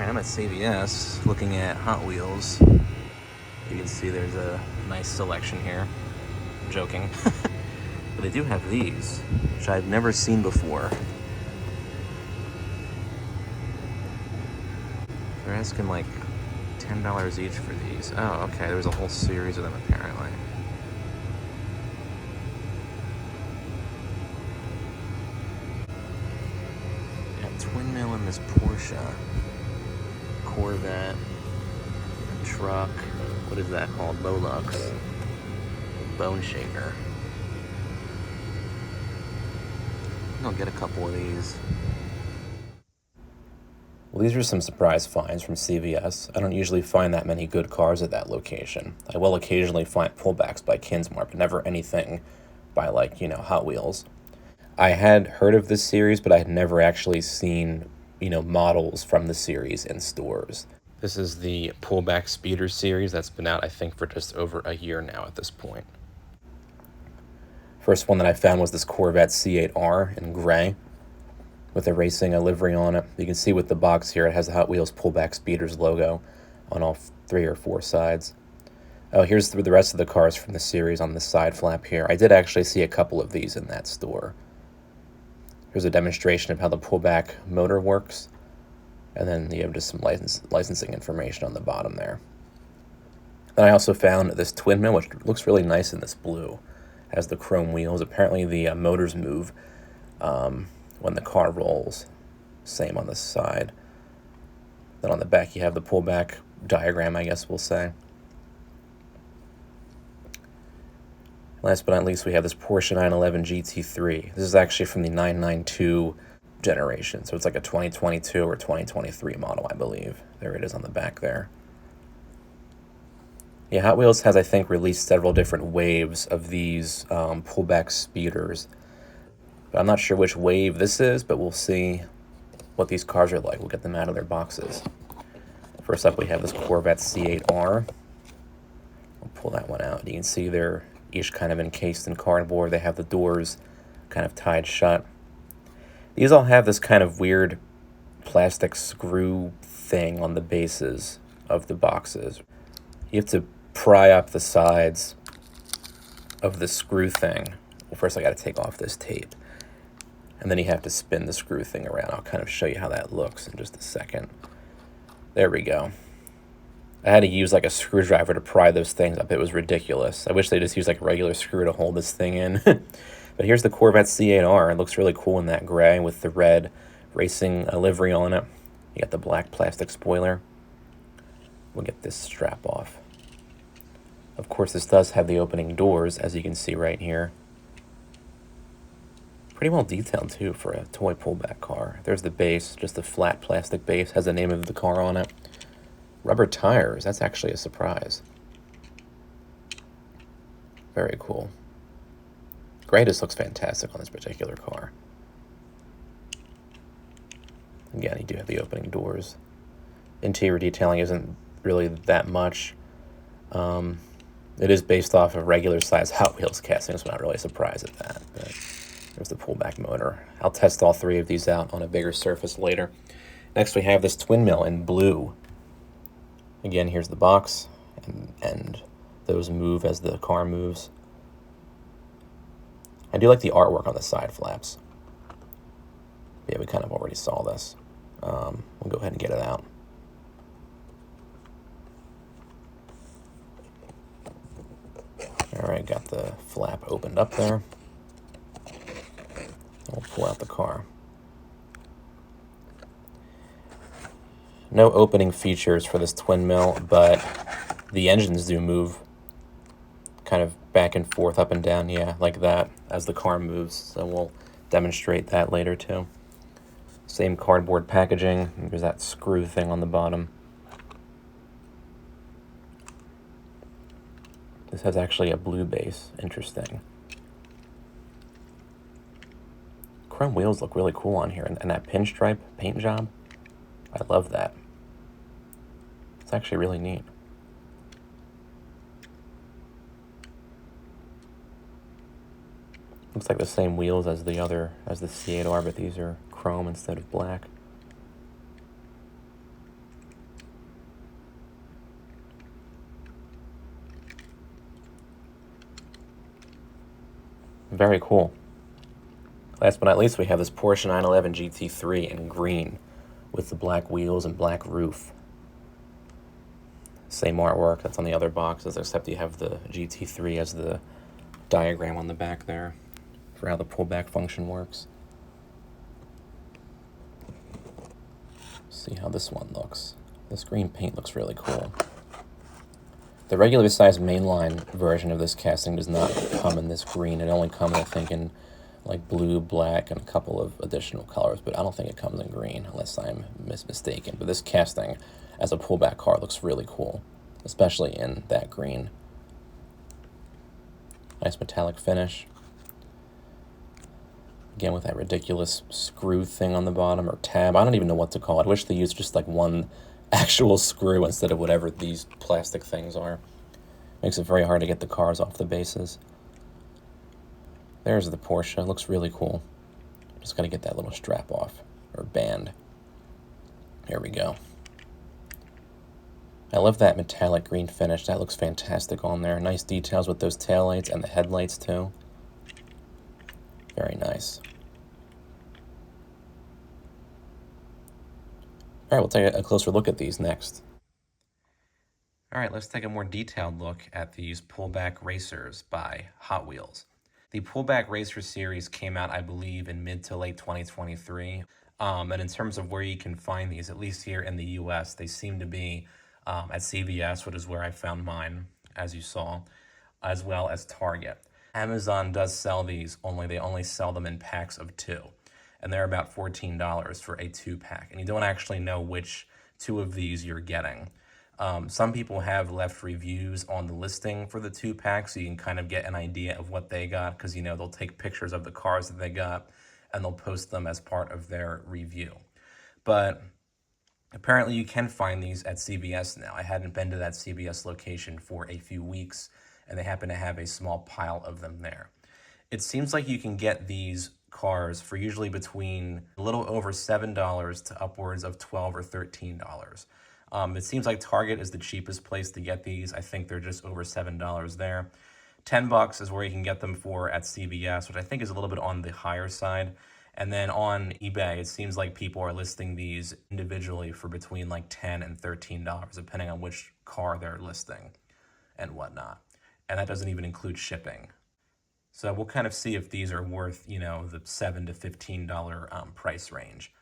I'm at CVS looking at Hot Wheels. You can see there's a nice selection here. I'm joking. But they do have these, which I've never seen before. They're asking like $10 each for these. Oh, okay, there's a whole series of them apparently. Got twin mill in this Porsche, Corvette, a truck. What is that called? Lolux. Bone shaker. I'll get a couple of these. Well, these are some surprise finds from CVS. I don't usually find that many good cars at that location. I will occasionally find pullbacks by Kinsmore, but never anything by, like, Hot Wheels. I had heard of this series, but I had never actually seen, models from the series in stores. This is the Pullback Speeders series that's been out, I think, for just over a year now at this point. First one that I found was this Corvette C8R in gray with a racing livery on it. You can see with the box here, it has the Hot Wheels Pullback Speeders logo on all 3 or 4 sides. Oh, here's the rest of the cars from the series on the side flap here. I did actually see a couple of these in that store. Here's a demonstration of how the pullback motor works. And then you have just some licensing information on the bottom there. Then I also found this twin mill, which looks really nice in this blue. Has the chrome wheels. Apparently the motors move when the car rolls. Same on the side. Then on the back you have the pullback diagram, I guess we'll say. Last but not least, we have this Porsche 911 GT3. This is actually from the 992 generation, so it's like a 2022 or 2023 model, I believe. There it is on the back there. Yeah, Hot Wheels has, I think, released several different waves of these pullback speeders. But I'm not sure which wave this is, but we'll see what these cars are like. We'll get them out of their boxes. First up, we have this Corvette C8R. We'll pull that one out. You can see they're each kind of encased in cardboard. They have the doors kind of tied shut. These all have this kind of weird plastic screw thing on the bases of the boxes. You have to pry up the sides of the screw thing. Well, first I got to take off this tape. And then you have to spin the screw thing around. I'll kind of show you how that looks in just a second. There we go. I had to use like a screwdriver to pry those things up. It was ridiculous. I wish they just used like a regular screw to hold this thing in. But here's the Corvette C8R. It looks really cool in that gray with the red racing livery on it. You got the black plastic spoiler. We'll get this strap off. Of course, this does have the opening doors, as you can see right here. Pretty well detailed, too, for a toy pullback car. There's the base, just a flat plastic base, has the name of the car on it. Rubber tires, that's actually a surprise. Very cool. Gray just looks fantastic on this particular car. Again, you do have the opening doors. Interior detailing isn't really that much. It is based off of regular size Hot Wheels casting, so I'm not really surprised at that. But there's the pullback motor. I'll test all 3 of these out on a bigger surface later. Next we have this twin mill in blue. Again, here's the box, and those move as the car moves. I do like the artwork on the side flaps. Yeah, we kind of already saw this. We'll go ahead and get it out. All right, got the flap opened up there. We'll pull out the car. No opening features for this twin mill, but the engines do move kind of back and forth, up and down, yeah, like that, as the car moves. So we'll demonstrate that later too. Same cardboard packaging. There's that screw thing on the bottom. This has actually a blue base. Interesting. Chrome wheels look really cool on here, and that pinstripe paint job, I love that. It's actually really neat. Looks like the same wheels as the C8R, but these are chrome instead of black. Very cool. Last but not least, we have this Porsche 911 GT3 in green with the black wheels and black roof. Same artwork that's on the other boxes, except you have the GT3 as the diagram on the back there for how the pullback function works. See how this one looks. This green paint looks really cool. The regular size mainline version of this casting does not come in this green. It only comes, I think, in like blue, black, and a couple of additional colors, but I don't think it comes in green unless I'm mistaken. But this casting as a pullback car looks really cool, especially in that green. Nice metallic finish. Again, with that ridiculous screw thing on the bottom, or tab. I don't even know what to call it. I wish they used just like one actual screw instead of whatever these plastic things are. Makes it very hard to get the cars off the bases. There's the Porsche. It looks really cool. Just got to get that little strap off, or band. Here we go. I love that metallic green finish. That looks fantastic on there. Nice details with those taillights and the headlights too. Very nice. All right, we'll take a closer look at these next. All right, let's take a more detailed look at these pullback racers by Hot Wheels. The Pullback Racer series came out, I believe, in mid to late 2023. And in terms of where you can find these, at least here in the US, they seem to be at CVS, which is where I found mine, as you saw, as well as Target. Amazon does sell these, only they only sell them in packs of 2. And they're about $14 for a 2-pack. And you don't actually know which 2 of these you're getting. Some people have left reviews on the listing for the 2-pack, so you can kind of get an idea of what they got, because, you know, they'll take pictures of the cars that they got and they'll post them as part of their review. But apparently you can find these at CVS now. I hadn't been to that CVS location for a few weeks, and they happen to have a small pile of them there. It seems like you can get these cars for usually between a little over $7 to upwards of $12 or $13. It seems like Target is the cheapest place to get these. I think they're just over $7 there. $10 is where you can get them for at CVS, which I think is a little bit on the higher side. And then on eBay, it seems like people are listing these individually for between like $10 and $13, depending on which car they're listing and whatnot. And that doesn't even include shipping. So we'll kind of see if these are worth, you know, the $7 to $15 price range.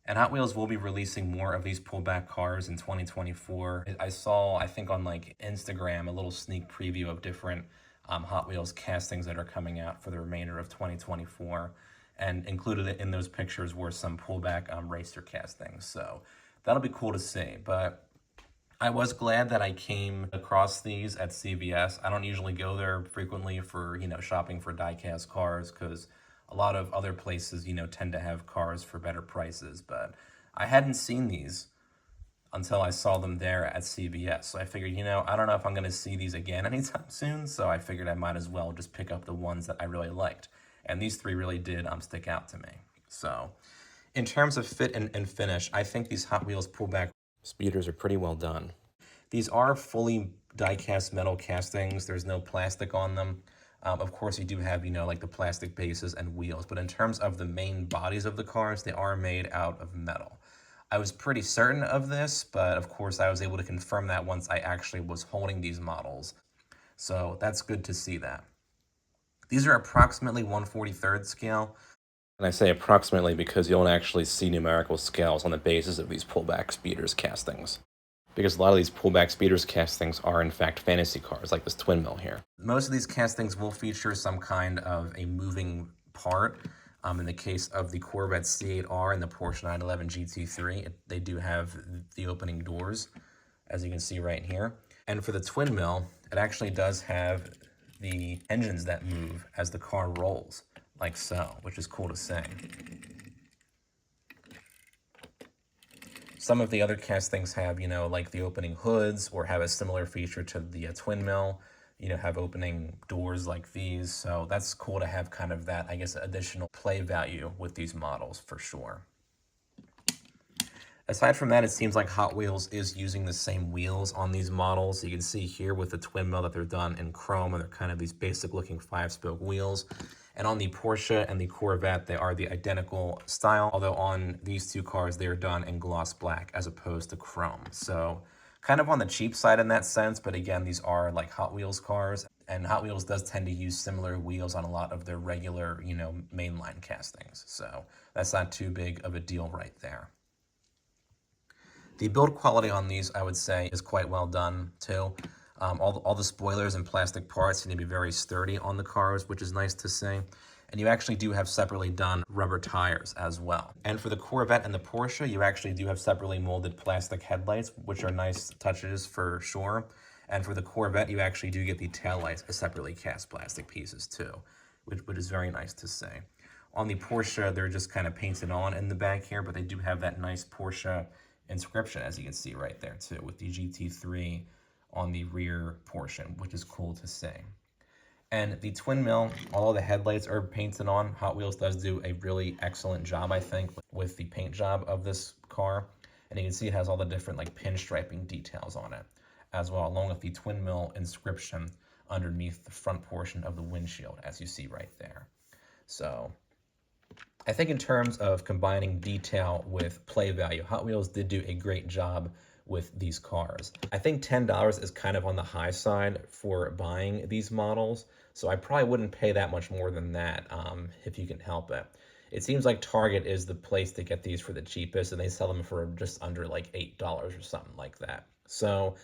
And Hot Wheels will be releasing more of these pullback cars in 2024. I saw, I think on like Instagram, a little sneak preview of different Hot Wheels castings that are coming out for the remainder of 2024. And included in those pictures were some pullback racer castings. So that'll be cool to see. But I was glad that I came across these at CVS. I don't usually go there frequently for, you know, shopping for diecast cars, because a lot of other places, you know, tend to have cars for better prices. But I hadn't seen these until I saw them there at CVS. So I figured, you know, I don't know if I'm going to see these again anytime soon. So I figured I might as well just pick up the ones that I really liked. And these 3 really did stick out to me. So in terms of fit and finish, I think these Hot Wheels pullback speeders are pretty well done. These are fully die-cast metal castings. There's no plastic on them. Of course, you do have, you know, like the plastic bases and wheels. But in terms of the main bodies of the cars, they are made out of metal. I was pretty certain of this, but of course I was able to confirm that once I actually was holding these models. So that's good to see that. These are approximately 1/43rd scale. And I say approximately because you don't actually see numerical scales on the bases of these pullback speeders castings. Because a lot of these pullback speeders castings are in fact fantasy cars, like this twin mill here. Most of these castings will feature some kind of a moving part. In the case of the Corvette C8R and the Porsche 911 GT3, they do have the opening doors, as you can see right here. And for the twin mill, it actually does have the engines that move as the car rolls, like so, which is cool to see. Some of the other castings have, you know, like the opening hoods, or have a similar feature to the twin mill, you know, have opening doors like these. So that's cool to have kind of that, I guess, additional play value with these models for sure. Aside from that, it seems like Hot Wheels is using the same wheels on these models. You can see here with the twin mill that they're done in chrome, and they're kind of these basic looking 5-spoke wheels. And on the Porsche and the Corvette, they are the identical style, although on these two cars, they are done in gloss black as opposed to chrome. So kind of on the cheap side in that sense, but again, these are like Hot Wheels cars, and Hot Wheels does tend to use similar wheels on a lot of their regular, mainline castings. So that's not too big of a deal right there. The build quality on these, I would say, is quite well done too. All the spoilers and plastic parts seem to be very sturdy on the cars, which is nice to see. And you actually do have separately done rubber tires as well. And for the Corvette and the Porsche, you actually do have separately molded plastic headlights, which are nice touches for sure. And for the Corvette, you actually do get the taillights as separately cast plastic pieces too, which is very nice to see. On the Porsche, they're just kind of painted on in the back here, but they do have that nice Porsche inscription, as you can see right there too, with the GT3 on the rear portion, which is cool to see. And the twin mill, although the headlights are painted on, Hot Wheels does do a really excellent job, I think, with the paint job of this car. And you can see it has all the different like pinstriping details on it as well, along with the twin mill inscription underneath the front portion of the windshield, as you see right there. So I think in terms of combining detail with play value, Hot Wheels did do a great job with these cars. I think $10 is kind of on the high side for buying these models, so I probably wouldn't pay that much more than that if you can help it. It seems like Target is the place to get these for the cheapest, and they sell them for just under like $8 or something like that. So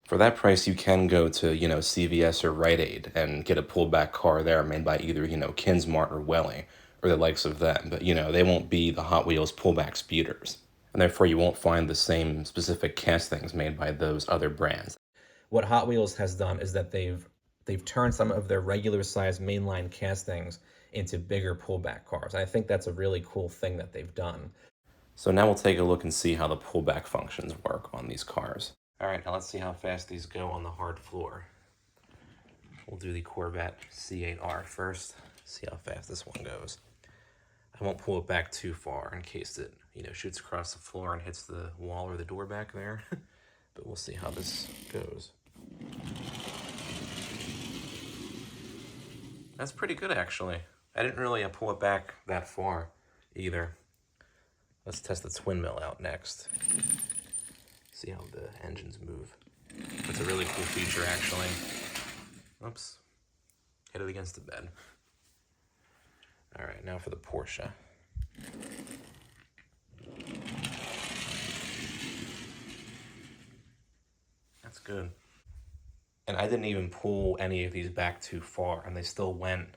for that price, you can go to, CVS or Rite Aid and get a pullback car there made by either, Kinsmart or Welly or the likes of them. But, they won't be the Hot Wheels Pullback Speeders. And therefore, you won't find the same specific castings made by those other brands. What Hot Wheels has done is that they've turned some of their regular size mainline castings into bigger pullback cars. I think that's a really cool thing that they've done. So now we'll take a look and see how the pullback functions work on these cars. All right, now let's see how fast these go on the hard floor. We'll do the Corvette C8R first, see how fast this one goes. I won't pull it back too far in case it, shoots across the floor and hits the wall or the door back there. But we'll see how this goes. That's pretty good, actually. I didn't really pull it back that far either. Let's test the twin mill out next. See how the engines move. It's a really cool feature, actually. Oops. Hit it against the bed. All right, now for the Porsche. That's good. And I didn't even pull any of these back too far, and they still went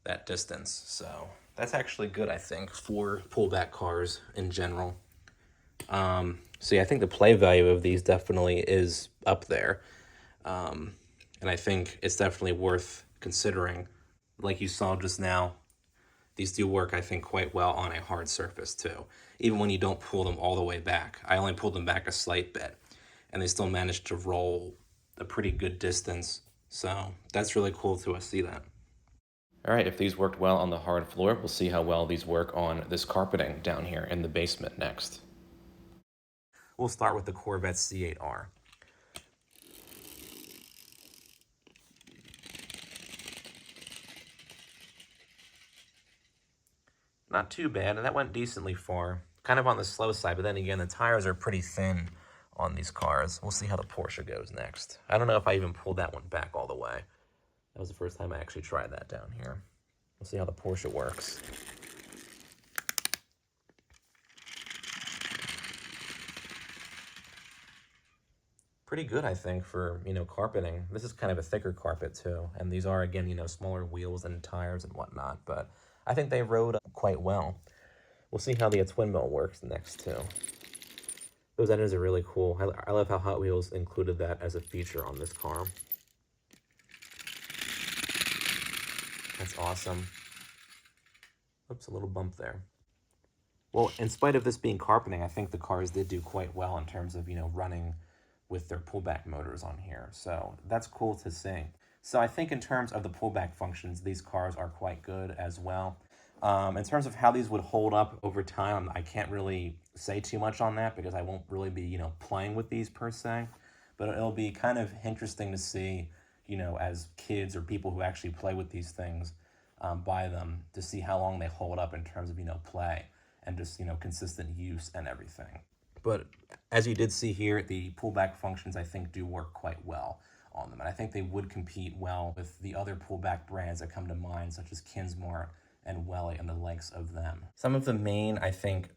that distance. So that's actually good, I think, for pullback cars in general. So yeah, I think the play value of these definitely is up there. And I think it's definitely worth considering. Like you saw just now, these do work, I think, quite well on a hard surface too. Even when you don't pull them all the way back. I only pulled them back a slight bit, and they still managed to roll a pretty good distance. So that's really cool to see that. All right, if these worked well on the hard floor, we'll see how well these work on this carpeting down here in the basement next. We'll start with the Corvette C8R. Not too bad, and that went decently far. Kind of on the slow side, but then again, the tires are pretty thin on these cars. We'll see how the Porsche goes next. I don't know if I even pulled that one back all the way. That was the first time I actually tried that down here. We'll see how the Porsche works. Pretty good, I think, for, carpeting. This is kind of a thicker carpet, too. And these are, again, smaller wheels and tires and whatnot. But I think they rode quite well. We'll see how the twin mill works next, too. Those engines are really cool. I love how Hot Wheels included that as a feature on this car. That's awesome. Oops, a little bump there. Well, in spite of this being carpeting, I think the cars did do quite well in terms of, running with their pullback motors on here. So that's cool to see. So I think in terms of the pullback functions, these cars are quite good as well. In terms of how these would hold up over time, I can't really say too much on that because I won't really be, playing with these per se. But it'll be kind of interesting to see, as kids or people who actually play with these things, buy them to see how long they hold up in terms of, play and just, consistent use and everything. But as you did see here, the pullback functions, I think, do work quite well on them. And I think they would compete well with the other pullback brands that come to mind, such as Kinsmore and Welly and the likes of them. Some of the main, I think,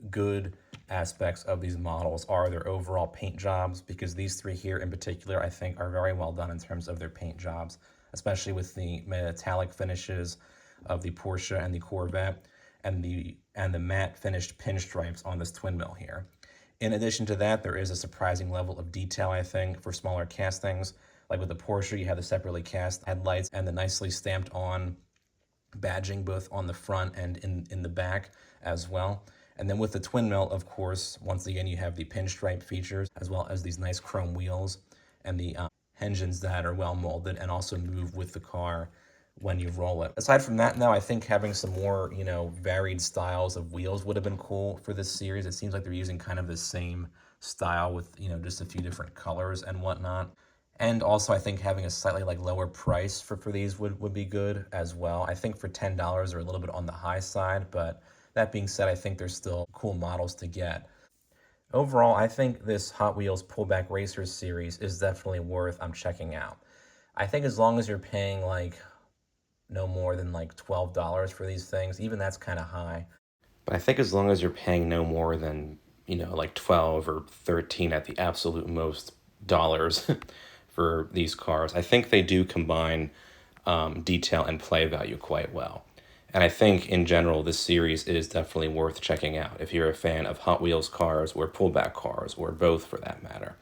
good aspects of these models are their overall paint jobs, because these three here in particular, I think, are very well done in terms of their paint jobs, especially with the metallic finishes of the Porsche and the Corvette, and the matte finished pinstripes on this twin mill here. In addition to that, there is a surprising level of detail, I think, for smaller castings. Like with the Porsche, you have the separately cast headlights and the nicely stamped on badging both on the front and in the back as well. And then with the twin mill, of course, once again, you have the pinstripe features as well as these nice chrome wheels and the engines that are well molded and also move with the car when you roll it. Aside from that, now I think having some more, varied styles of wheels would have been cool for this series. It seems like they're using kind of the same style with, just a few different colors and whatnot. And also, I think having a slightly lower price for these would be good as well. I think for $10 they're a little bit on the high side, but that being said, I think there's still cool models to get. Overall, I think this Hot Wheels Pullback Racers series is definitely worth checking out. I think as long as you're paying no more than $12 for these things, even that's kind of high. But I think as long as you're paying no more than, 12 or 13 at the absolute most dollars for these cars, I think they do combine detail and play value quite well. And I think in general, this series is definitely worth checking out if you're a fan of Hot Wheels cars or pullback cars, or both for that matter.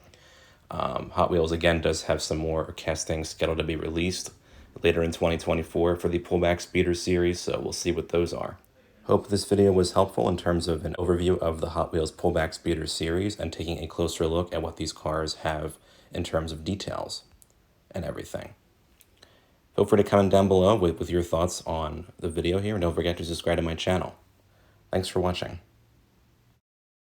Hot Wheels, again, does have some more castings scheduled to be released later in 2024 for the Pullback Speeders series, so we'll see what those are. Hope this video was helpful in terms of an overview of the Hot Wheels Pullback Speeders series and taking a closer look at what these cars have in terms of details and everything. Feel free to comment down below with your thoughts on the video here, and don't forget to subscribe to my channel. Thanks for watching.